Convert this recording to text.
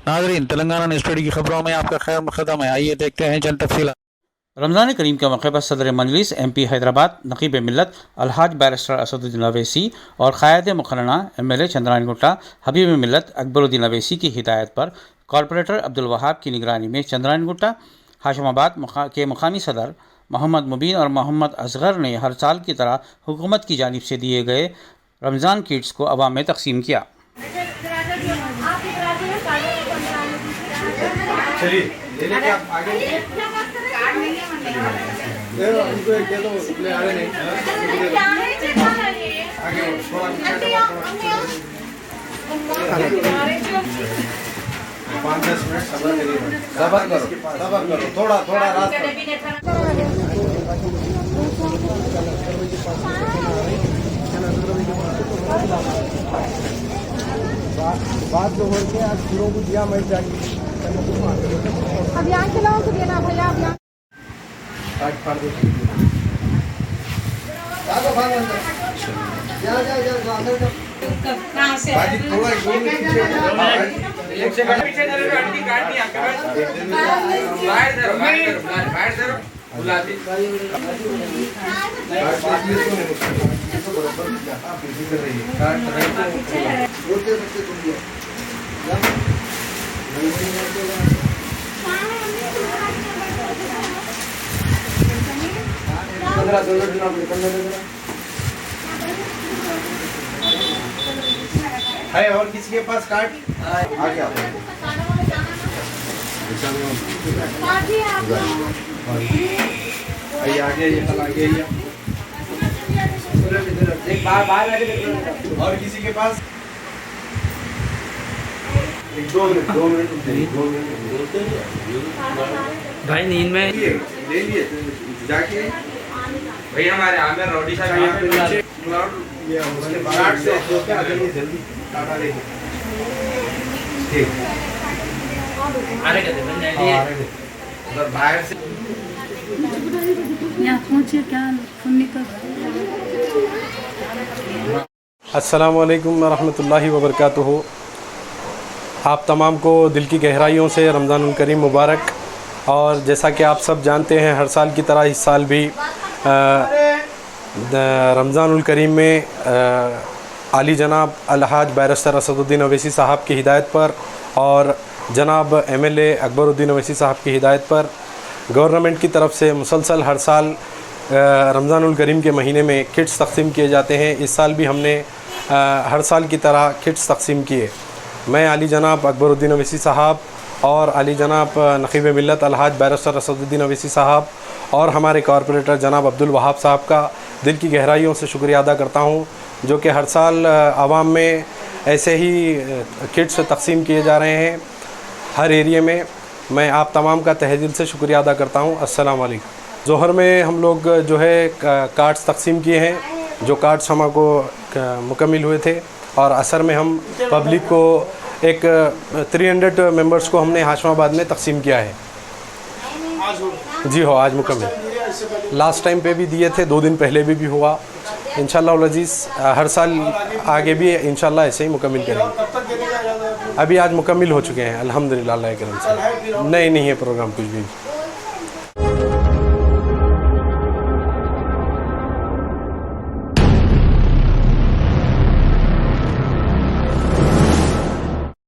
नाज़रीन, Telangana news today की खबरों में आपका खैर मक़दम है। आइए देखते हैं चंद तफसीलात। रमज़ान करीम के मौके पर सदर मजलिस MP हैदराबाद नकीब मिल्लत अलहाज बैरिस्टर असदुद्दीन अवैसी और क़ायद मुक़र्रना MLA चंद्रानी गुट्टा हबीब मिल्लत अकबरुद्दीन अवैसी की हिदायत पर कॉरपोरेटर अब्दुल वहाब की निगरानी में चंद्रानी गुट्टा हाशिमाबाद के मुकामी सदर मोहम्मद मुबीन और मोहम्मद असगर ने हर साल की तरह हुकूमत की जानिब से दिए गए रमज़ान किट्स को अवाम में तकसीम किया। सबर करो थोड़ा बात जो हो के आज शुरू को दिया मैं जाएगी अभियान चलाओ तो देना भैया अभियान कहाँ से थोड़ा है और किसी के पास कार्ड आगे आओ आगे ये कल आगे एक बाहर और किसी के पास दो मिनट भाई नींद में ले लिए जाके भैया हमारे आमिर रोडी साहब यहाँ पे नीचे ये उसके बाद से जल्दी टाटा लेके ठीक आने का बन जाएगी उधर बाहर से यहाँ पहुँचे क्या सुनने का। अस्सलामु अलैकुम रहमतुल्लाहि व बरकातुहू। आप तमाम को दिल की गहराइयों से रमज़ानुल करीम मुबारक। और जैसा कि आप सब जानते हैं, हर साल की तरह इस साल भी रमज़ानुल करीम में आली जनाब अलहाज बैरिस्टर असदुद्दीन अवैसी साहब की हिदायत पर और जनाब MLA अकबरुद्दीन अवैसी साहब की हिदायत पर गवर्नमेंट की तरफ से मुसलसल हर साल रमज़ानुल करीम के महीने में किट्स तक़सीम किए जाते हैं। इस साल भी हमने हर साल की तरह किट्स तक़सीम किए। मैं आली जनाब अकबरुद्दीन अवैसी साहब और आली जनाब नकीब मिल्लत अलहाज बैरिस्टर असदुद्दीन अवैसी साहब और हमारे कॉरपोरेटर जनाब अब्दुल वहाब साहब का दिल की गहराइयों से शुक्रिया अदा करता हूँ, जो कि हर साल आवाम में ऐसे ही किट्स तक़सीम किए जा रहे हैं हर एरिए में। मैं आप तमाम का तहे दिल से शुक्रिया अदा करता हूँ। अस्सलाम वालेकुम। ज़ोहर में हम लोग जो है कार्ड्स तक़सीम किए हैं, जो कार्ड्स हमको मुकम्मिल हुए थे, और असर में हम पब्लिक को एक 300 मेंबर्स को हमने हाशिमाबाद में तक़सीम किया है। जी हो, आज मुकम्मिल। लास्ट टाइम पे भी दिए थे, 2 दिन पहले भी हुआ। इंशाअल्लाह अज़ीज़ हर साल आगे भी इंशाअल्लाह ऐसे ही मुकम्मिल करेंगे। अभी आज मुकम्मिल हो चुके हैं अल्हम्दुलिल्लाह अल्लाह के करम से। नहीं है प्रोग्राम कुछ भी।